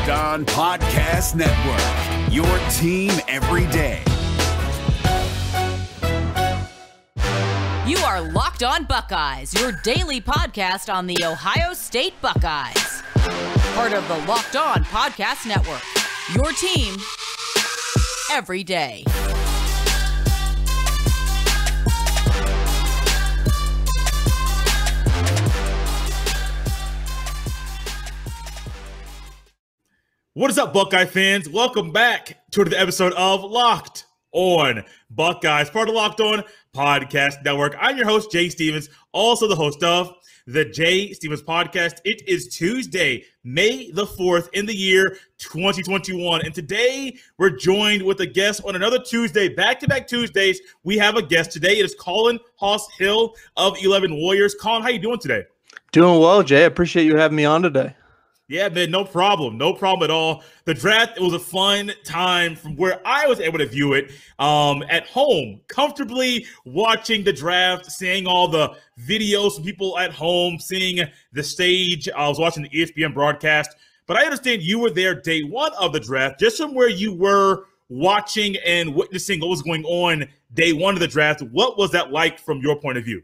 Locked On Podcast Network, your team every day. You are Locked On Buckeyes, your daily podcast on the Ohio State Buckeyes. Part of the Locked On Podcast Network, your team every day. What is up, Buckeye fans? Welcome back to another episode of Locked On Buckeyes, part of Locked On Podcast Network. I'm your host, Jay Stevens, also the host of the Jay Stevens Podcast. It is Tuesday, May the 4th in the year 2021. And today we're joined with a guest on another Tuesday, back-to-back Tuesdays. We have a guest today. It is Colin Hill of 11 Warriors. Colin, how you doing today? Doing well, Jay. I appreciate you having me on today. Yeah, man, no problem. No problem at all. The draft, it was a fun time from where I was able to view it at home, comfortably watching the draft, seeing all the videos from people at home, seeing the stage. I was watching the ESPN broadcast. But I understand you were there day one of the draft, just from where you were watching and witnessing what was going on day one of the draft. What was that like from your point of view?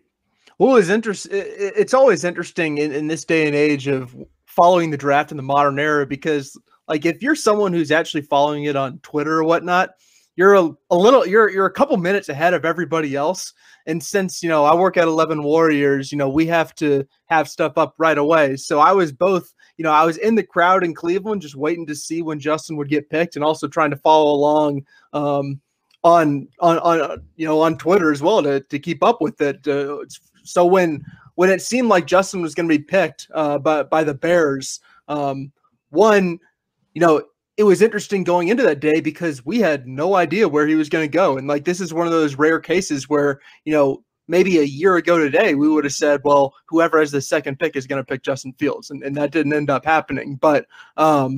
Well, it's always interesting in this day and age of following the draft in the modern era, because like if you're someone who's actually following it on Twitter or whatnot, you're a couple minutes ahead of everybody else. And since, I work at 11 Warriors, we have to have stuff up right away. So I was both, I was in the crowd in Cleveland, just waiting to see when Justin would get picked, and also trying to follow along on Twitter as well to keep up with it. So when it seemed like Justin was going to be picked by the Bears, it was interesting going into that day because we had no idea where he was going to go. And like, this is one of those rare cases where, maybe a year ago today, we would have said, well, whoever has the second pick is going to pick Justin Fields. And that didn't end up happening. But, I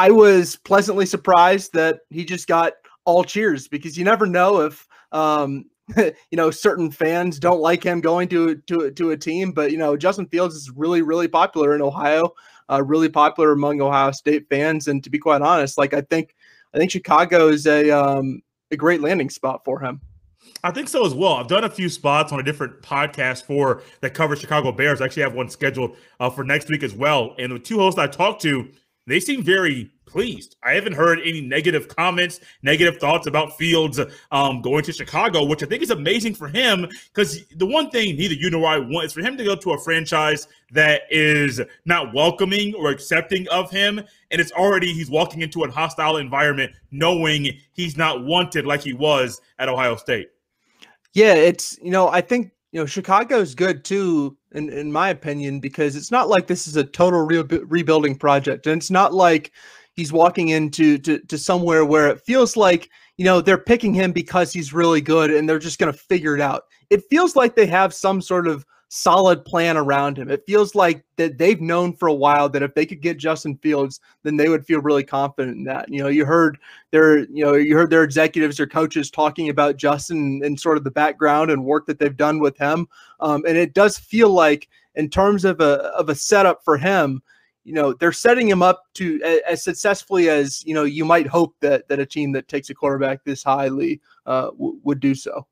was pleasantly surprised that he just got all cheers, because you never know if, certain fans don't like him going to a team, but Justin Fields is really, really popular in Ohio, really popular among Ohio State fans. And to be quite honest, like I think Chicago is a great landing spot for him. I think so as well. I've done a few spots on a different podcast that cover Chicago Bears. I actually have one scheduled for next week as well. And the two hosts I talked to, they seem very pleased. I haven't heard any negative comments, negative thoughts about Fields going to Chicago, which I think is amazing for him, because the one thing neither you nor I want is for him to go to a franchise that is not welcoming or accepting of him. And he's walking into a hostile environment knowing he's not wanted like he was at Ohio State. Yeah, it's, I think, Chicago's good too, in my opinion, because it's not like this is a total rebuilding project. And it's not like he's walking into somewhere where it feels like, they're picking him because he's really good and they're just going to figure it out. It feels like they have some sort of solid plan around him. It feels like that they've known for a while that if they could get Justin Fields, then they would feel really confident in that. You heard their executives or coaches talking about Justin and sort of the background and work that they've done with him. And it does feel like, in terms of a setup for him, they're setting him up to as successfully as, you might hope that a team that takes a quarterback this highly would do so.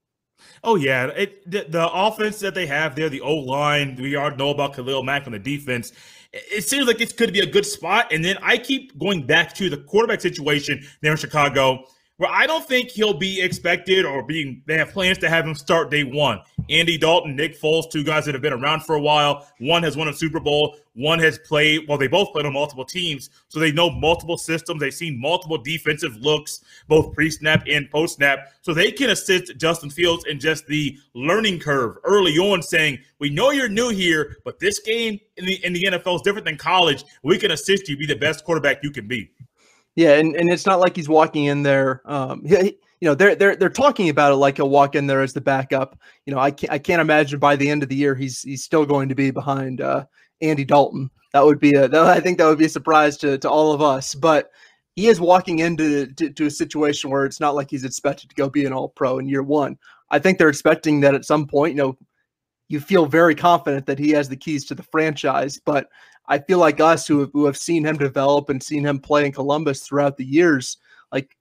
Oh, yeah. The offense that they have there, the O-line, we already know about Khalil Mack on the defense. It seems like it's going to be a good spot. And then I keep going back to the quarterback situation there in Chicago, where I don't think he'll be expected they have plans to have him start day one. Andy Dalton, Nick Foles, two guys that have been around for a while. One has won a Super Bowl. One has played, they both played on multiple teams, so they know multiple systems. They've seen multiple defensive looks, both pre-snap and post-snap, so they can assist Justin Fields in just the learning curve early on, saying, we know you're new here, but this game in the NFL is different than college. We can assist you be the best quarterback you can be. Yeah, and it's not like he's walking in there. They're talking about it like he'll walk in there as the backup. I can't imagine by the end of the year he's still going to be behind Andy Dalton. I think that would be a surprise to all of us. But he is walking into a situation where it's not like he's expected to go be an All-Pro in year one. I think they're expecting that at some point, you feel very confident that he has the keys to the franchise. But I feel like us who have seen him develop and seen him play in Columbus throughout the years, like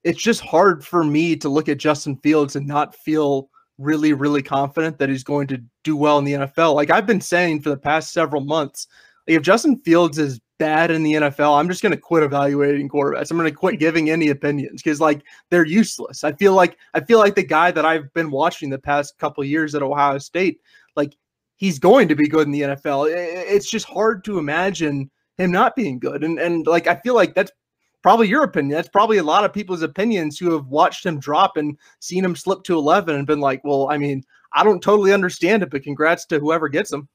it's just hard for me to look at Justin Fields and not feel really, really confident that he's going to do well in the NFL. Like I've been saying for the past several months, like if Justin Fields is bad in the NFL, I'm just going to quit evaluating quarterbacks. I'm going to quit giving any opinions because like they're useless. I feel like the guy that I've been watching the past couple of years at Ohio State, like he's going to be good in the NFL. It's just hard to imagine him not being good. And like I feel like that's probably your opinion. That's probably a lot of people's opinions who have watched him drop and seen him slip to 11 and been like, well, I mean, I don't totally understand it, but congrats to whoever gets him.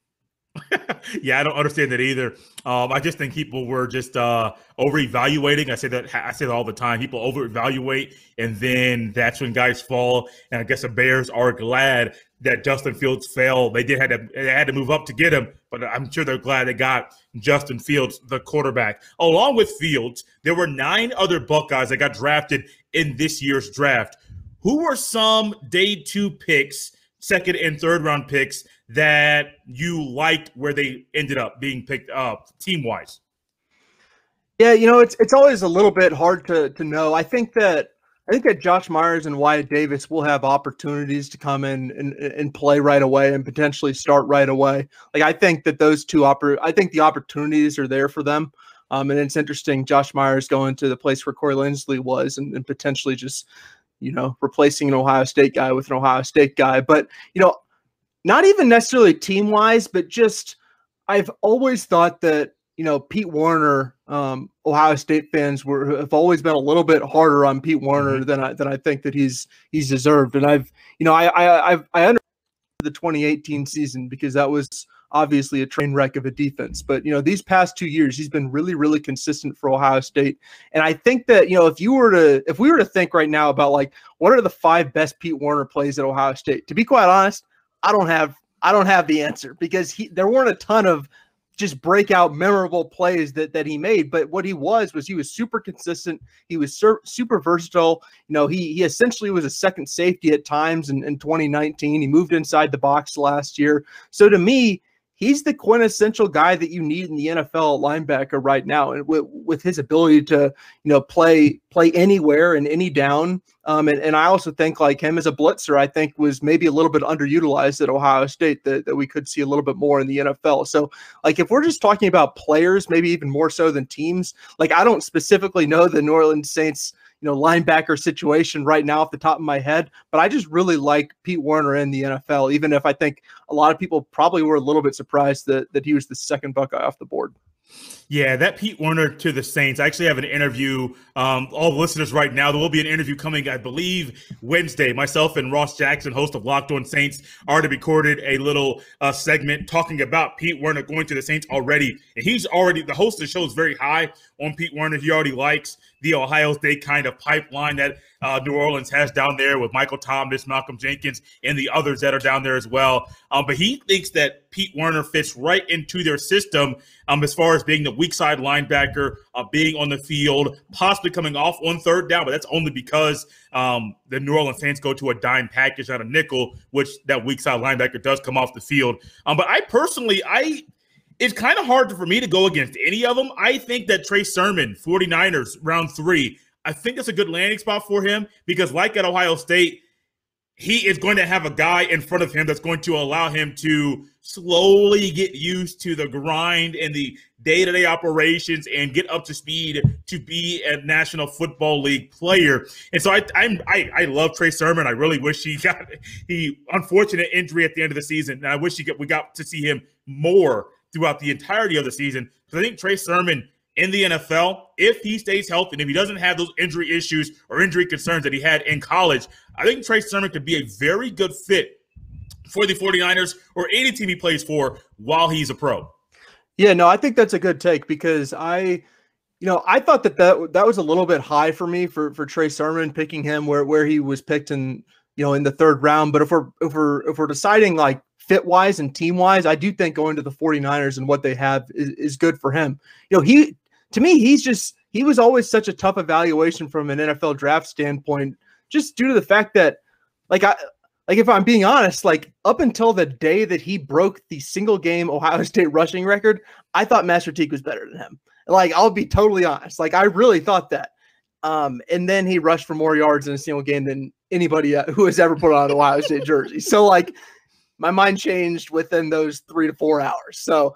Yeah, I don't understand that either. I just think people were just over-evaluating. I say that all the time. People over-evaluate, and then that's when guys fall. And I guess the Bears are glad that Justin Fields fell. They had to move up to get him, but I'm sure they're glad they got Justin Fields, the quarterback. Along with Fields, there were 9 other Buckeyes that got drafted in this year's draft. Who were some day 2 picks, second and third round picks that you liked where they ended up being picked up team-wise? Yeah, it's always a little bit hard to know. I think that Josh Myers and Wyatt Davis will have opportunities to come in and play right away and potentially start right away. Like I think that those two I think the opportunities are there for them. And it's interesting, Josh Myers going to the place where Corey Linsley was and potentially just, replacing an Ohio State guy with an Ohio State guy. But, not even necessarily team-wise, but just I've always thought that, Pete Werner, Ohio State fans have always been a little bit harder on Pete Werner than I think that he's deserved. And I understand the 2018 season because that was obviously a train wreck of a defense. But, these past 2 years, he's been really, really consistent for Ohio State. And I think that, if we were to think right now about like, what are the 5 best Pete Werner plays at Ohio State? To be quite honest, I don't have the answer because there weren't a ton of just breakout memorable plays that he made. But what he was super consistent. He was super versatile. He essentially was a second safety at times in 2019. He moved inside the box last year. So to me, he's the quintessential guy that you need in the NFL linebacker right now. And with his ability to, play anywhere and any down. And I also think like him as a blitzer, I think was maybe a little bit underutilized at Ohio State that we could see a little bit more in the NFL. So like, if we're just talking about players, maybe even more so than teams, like I don't specifically know the New Orleans Saints, linebacker situation right now off the top of my head, but I just really like Pete Werner in the NFL, even if I think a lot of people probably were a little bit surprised that he was the second Buckeye off the board. Yeah, that Pete Werner to the Saints. I actually have an interview. All the listeners right now, there will be an interview coming, I believe, Wednesday. Myself and Ross Jackson, host of Locked On Saints, already recorded a little segment talking about Pete Werner going to the Saints already. And the host of the show is very high on Pete Werner. He already likes the Ohio State kind of pipeline that New Orleans has down there with Michael Thomas, Malcolm Jenkins, and the others that are down there as well. But he thinks that Pete Werner fits right into their system as far as being the weak side linebacker, being on the field, possibly coming off on third down, but that's only because the New Orleans Saints go to a dime package on a nickel, which that weak side linebacker does come off the field. But I personally, it's kind of hard for me to go against any of them. I think that Trey Sermon, 49ers, round 3, I think it's a good landing spot for him because like at Ohio State, he is going to have a guy in front of him that's going to allow him to slowly get used to the grind and the day-to-day operations and get up to speed to be a National Football League player. And so I love Trey Sermon. I really wish he got unfortunate injury at the end of the season. And I wish we got to see him more throughout the entirety of the season. Because I think Trey Sermon in the NFL, if he stays healthy and if he doesn't have those injury issues or injury concerns that he had in college, I think Trey Sermon could be a very good fit for the 49ers or any team he plays for while he's a pro. Yeah, no, I think that's a good take because I thought that was a little bit high for me for Trey Sermon, picking him where he was picked in the third round. But if we're deciding like fit wise and team wise, I do think going to the 49ers and what they have is good for him. To me, he was always such a tough evaluation from an NFL draft standpoint, just due to the fact that like, if I'm being honest, like, up until the day that he broke the single game Ohio State rushing record, I thought Master Teague was better than him. Like, I'll be totally honest. Like, I really thought that. And then he rushed for more yards in a single game than anybody who has ever put on an Ohio State jersey. So, like, my mind changed within those 3 to 4 hours. So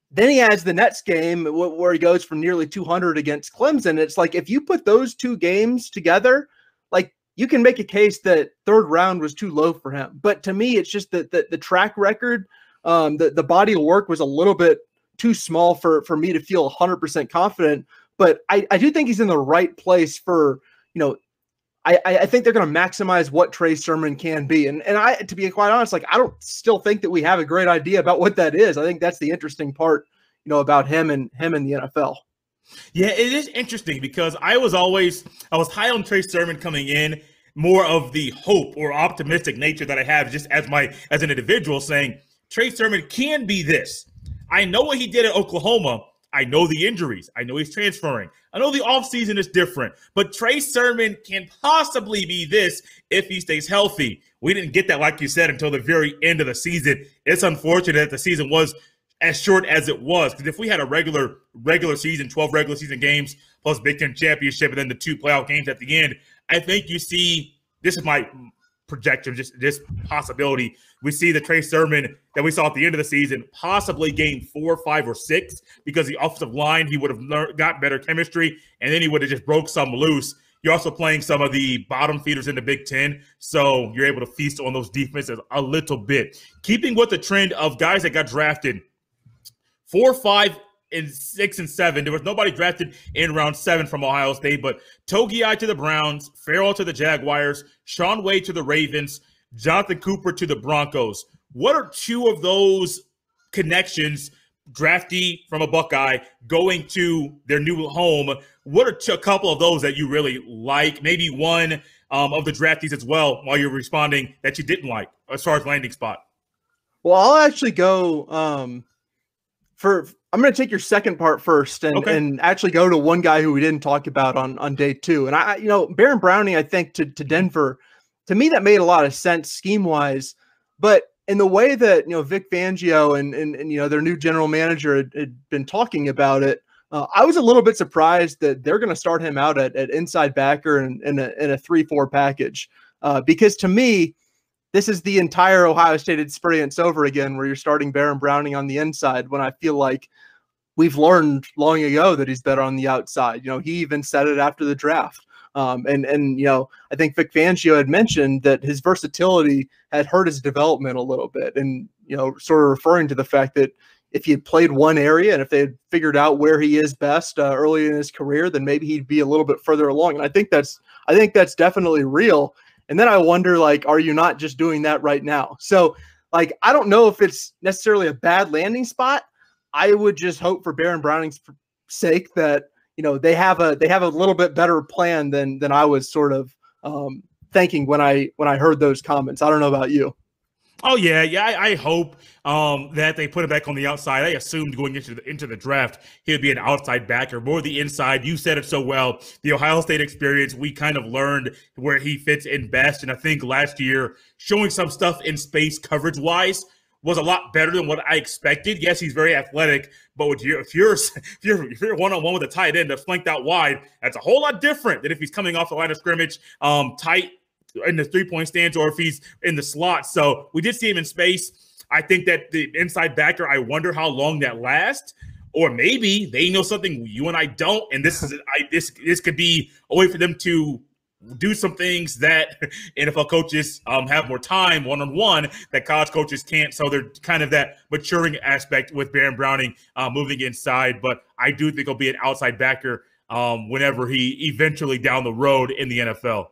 then he has the Nets game where he goes for nearly 200 against Clemson. It's like, if you put those two games together, like, you can make a case that third round was too low for him. But to me, it's just that the track record, the body of work was a little bit too small for me to feel 100% confident. But I do think he's in the right place for, I think they're going to maximize what Trey Sermon can be. And I, to be quite honest, like, I don't still think that we have a great idea about what that is. I think that's the interesting part, about him and the NFL. Yeah, it is interesting because I was high on Trey Sermon coming in, more of the hope or optimistic nature that I have just as an individual, saying Trey Sermon can be this. I know what he did at Oklahoma. I know the injuries. I know he's transferring. I know the offseason is different, but Trey Sermon can possibly be this if he stays healthy. We didn't get that, like you said, until the very end of the season. It's unfortunate that the season was as short as it was, because if we had a regular season, 12 regular season games plus Big Ten championship and then the 2 playoff games at the end, I think you see, this is my projection, just this possibility, we see the Trey Sermon that we saw at the end of the season possibly game 4, 5, or 6, because the offensive line, he would have got better chemistry, and then he would have just broke some loose. You're also playing some of the bottom feeders in the Big Ten, so you're able to feast on those defenses a little bit. Keeping with the trend of guys that got drafted 4, 5, and 6, and 7. There was nobody drafted in round 7 from Ohio State, but Togiai to the Browns, Farrell to the Jaguars, Shaun Wade to the Ravens, Jonathan Cooper to the Broncos. What are 2 of those connections, draftee from a Buckeye going to their new home? What are a couple of those that you really like? Maybe one of the draftees as well, while you're responding, that you didn't like as far as landing spot. Well, I'll actually go I'm going to take your second part first and actually go to one guy who we didn't talk about on day 2. And Baron Browning, I think to Denver, to me, that made a lot of sense scheme wise, but in the way that, Vic Fangio and their new general manager had been talking about it, I was a little bit surprised that they're going to start him out at inside backer in a 3-4 package. Because to me, this is the entire Ohio State experience over again, where you're starting Baron Browning on the inside, when I feel like we've learned long ago that he's better on the outside. He even said it after the draft. I think Vic Fangio had mentioned that his versatility had hurt his development a little bit, and, sort of referring to the fact that if he had played one area and if they had figured out where he is best early in his career, then maybe he'd be a little bit further along. And I think that's definitely real. And then I wonder, like, are you not just doing that right now? So, like, I don't know if it's necessarily a bad landing spot. I would just hope for Baron Browning's sake that, they have a little bit better plan than I was sort of thinking when I heard those comments. I don't know about you. Oh, yeah. I hope that they put it back on the outside. I assumed going into the draft, he would be an outside backer, more the inside. You said it so well. The Ohio State experience, we kind of learned where he fits in best. And I think last year, showing some stuff in space coverage-wise was a lot better than what I expected. Yes, he's very athletic, but if you're one-on-one with a tight end that's flanked out wide, that's a whole lot different than if he's coming off the line of scrimmage, tight in the 3-point stance, or if he's in the slot. So we did see him in space. I think that the inside backer, I wonder how long that lasts, or maybe they know something you and I don't, and this could be a way for them to do some things that NFL coaches have more time one-on-one that college coaches can't. So they're kind of that maturing aspect with Baron Browning moving inside. But I do think he'll be an outside backer whenever he eventually down the road in the NFL.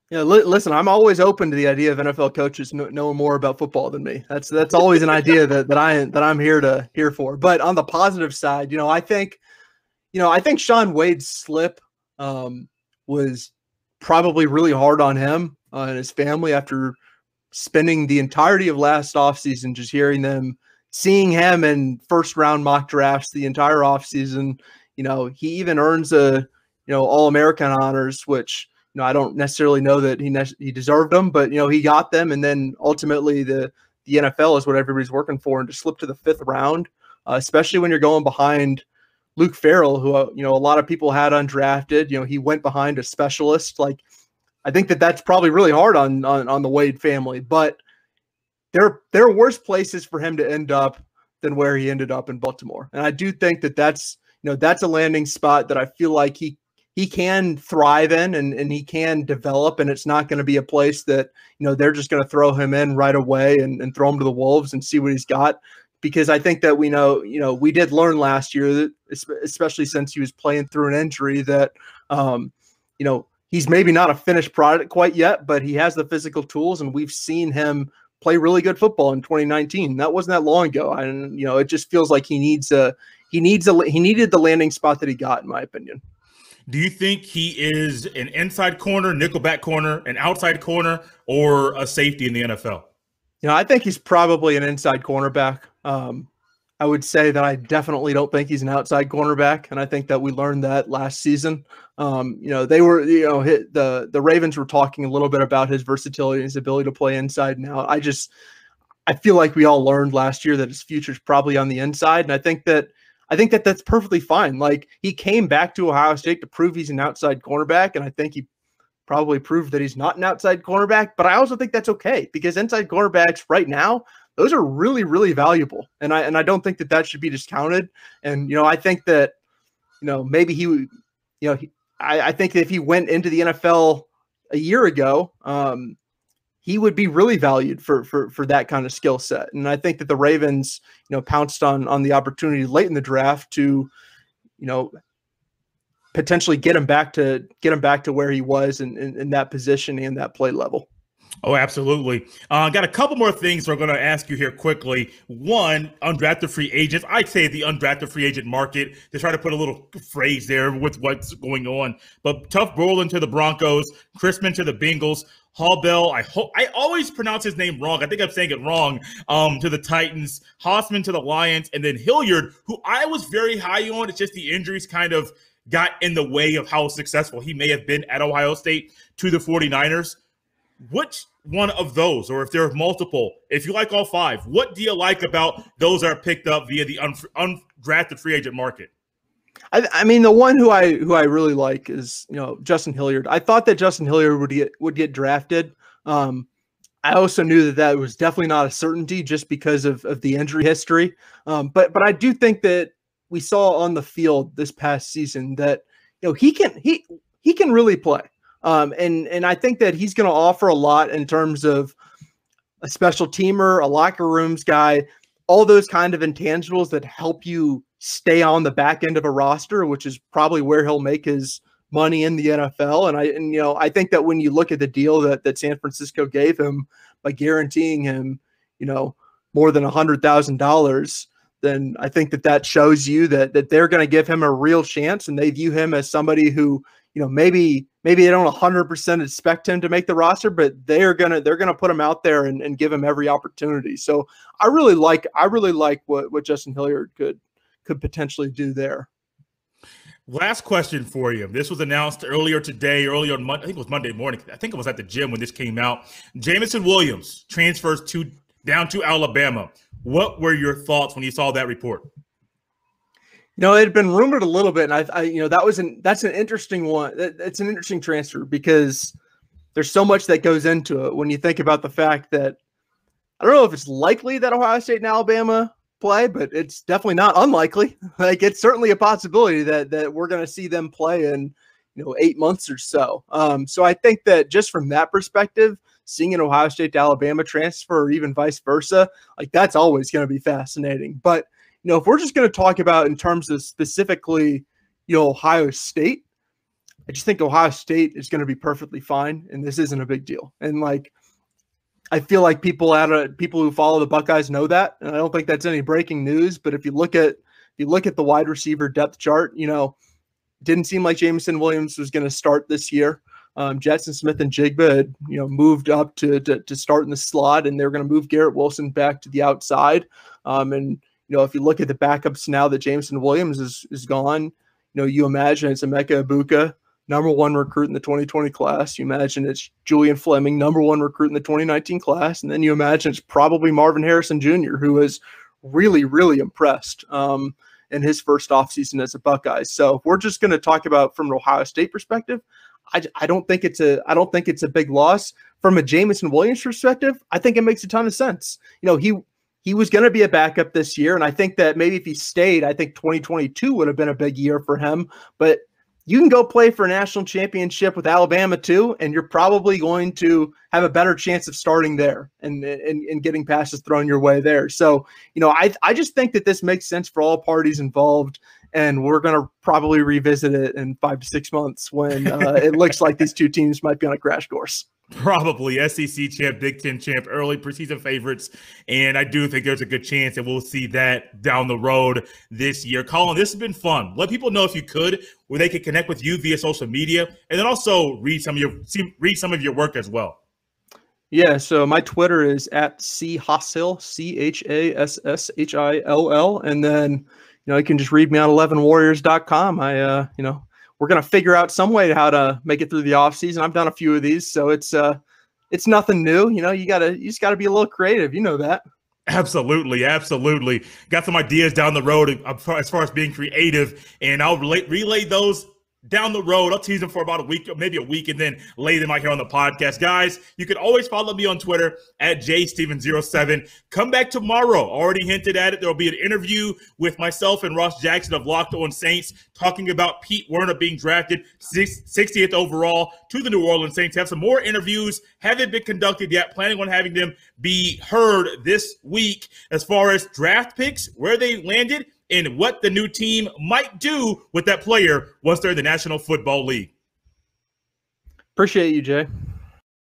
Yeah, listen, I'm always open to the idea of NFL coaches knowing more about football than me. That's always an idea that I'm here for. But on the positive side, I think Shaun Wade's slip was probably really hard on him and his family after spending the entirety of last offseason just seeing him in first-round mock drafts the entire offseason. He even earns a All-American honors, which I don't necessarily know that he deserved them, but he got them, and then ultimately the NFL is what everybody's working for, and to slip to the 5th round, especially when you're going behind Luke Farrell, who a lot of people had undrafted. He went behind a specialist. Like, I think that's probably really hard on the Wade family, but there are worse places for him to end up than where he ended up in Baltimore, and I do think that's a landing spot that I feel like he can thrive in and he can develop, and it's not going to be a place that, they're just going to throw him in right away and throw him to the wolves and see what he's got. Because I think that we did learn last year that, especially since he was playing through an injury, that, he's maybe not a finished product quite yet, but he has the physical tools, and we've seen him play really good football in 2019. That wasn't that long ago. And, it just feels like he needed the landing spot that he got, in my opinion. Do you think he is an inside corner, nickelback corner, an outside corner, or a safety in the NFL? I think he's probably an inside cornerback. I would say that I definitely don't think he's an outside cornerback, and I think that we learned that last season. They were, the Ravens were talking a little bit about his versatility and his ability to play inside and out. I feel like we all learned last year that his future is probably on the inside, and I think that that's perfectly fine. Like, he came back to Ohio State to prove he's an outside cornerback, and I think he probably proved that he's not an outside cornerback, but I also think that's okay, because inside cornerbacks right now, those are really, really valuable. And I don't think that should be discounted. And, I think that, maybe he would, I think that if he went into the NFL a year ago, he would be really valued for that kind of skill set. And I think that the Ravens, pounced on the opportunity late in the draft to, potentially get him back to where he was in that position and that play level. Oh, absolutely. Got a couple more things we're going to ask you here quickly. One, undrafted free agents. I'd say the undrafted free agent market, to try to put a little phrase there with what's going on. But Tough Brolin to the Broncos, Chrisman to the Bengals, Hall Bell, I always pronounce his name wrong. I think I'm saying it wrong, to the Titans, Hossman to the Lions, and then Hilliard, who I was very high on. It's just the injuries kind of got in the way of how successful he may have been at Ohio State, to the 49ers. Which one of those, or if there are multiple, if you like all 5, what do you like about those that are picked up via the undrafted free agent market? I mean, the one who I really like is, Justin Hilliard. I thought that Justin Hilliard would get drafted. I also knew that was definitely not a certainty just because of the injury history. But I do think that we saw on the field this past season that, he can really play. And I think that he's going to offer a lot in terms of a special teamer, a locker rooms guy, all those kind of intangibles that help you stay on the back end of a roster, which is probably where he'll make his money in the NFL. And I think that when you look at the deal that San Francisco gave him by guaranteeing him, more than $100,000, then I think that shows you that they're going to give him a real chance, and they view him as somebody who, maybe they don't 100% expect him to make the roster, but they're gonna put him out there and give him every opportunity. So I really like what Justin Hilliard could potentially do there. Last question for you. This was announced earlier on Monday. I think it was Monday morning. I think it was at the gym when this came out. Jameson Williams transfers down to Alabama. What were your thoughts when you saw that report? It had been rumored a little bit, and that's an interesting one. It's an interesting transfer because there's so much that goes into it when you think about the fact that I don't know if it's likely that Ohio State and Alabama play, but it's definitely not unlikely. Like, it's certainly a possibility that we're going to see them play in 8 months or so. So I think that just from that perspective, seeing an Ohio State to Alabama transfer, or even vice versa, like, that's always going to be fascinating. But if we're just going to talk about in terms of specifically, Ohio State, I just think Ohio State is going to be perfectly fine, and this isn't a big deal. And I feel like people who follow the Buckeyes know that, and I don't think that's any breaking news. But if you look at the wide receiver depth chart, didn't seem like Jameson Williams was going to start this year. Jetson Smith and Jigba had, moved up to start in the slot, and they're going to move Garrett Wilson back to the outside. And if you look at the backups now that Jameson Williams is gone, you imagine it's Emeka Egbuka number one recruit in the 2020 class. You imagine it's Julian Fleming, number one recruit in the 2019 class. And then you imagine it's probably Marvin Harrison Jr., who is really, really impressed in his first offseason as a Buckeye. So if we're just going to talk about from an Ohio State perspective, I don't think it's a big loss. From a Jameson Williams perspective, I think it makes a ton of sense. He was going to be a backup this year, and I think that maybe if he stayed, I think 2022 would have been a big year for him. But you can go play for a national championship with Alabama too, and you're probably going to have a better chance of starting there and getting passes thrown your way there. So, I just think that this makes sense for all parties involved, and we're going to probably revisit it in 5 to 6 months when it looks like these two teams might be on a crash course. Probably SEC champ, Big Ten champ, early preseason favorites. And I do think there's a good chance that we'll see that down the road this year. Colin, this has been fun. Let people know, if you could, where they can connect with you via social media, and then also read some of your work as well. Yeah, so my Twitter is @CHasshill, CHASSHILL. And then, you can just read me on 11warriors.com. We're going to figure out some way how to make it through the off season. I've done a few of these, so it's nothing new. You just got to be a little creative. You know that. Absolutely. Got some ideas down the road as far as being creative, and I'll relay those down the road. I'll tease them for about a week, maybe a week, and then lay them out here on the podcast. Guys, you can always follow me on Twitter @JSteven07. Come back tomorrow. Already hinted at it. There will be an interview with myself and Ross Jackson of Locked On Saints talking about Pete Werner being drafted 60th overall to the New Orleans Saints. Have some more interviews. Haven't been conducted yet. Planning on having them be heard this week as far as draft picks, where they landed, and what the new team might do with that player once they're in the National Football League. Appreciate you, Jay.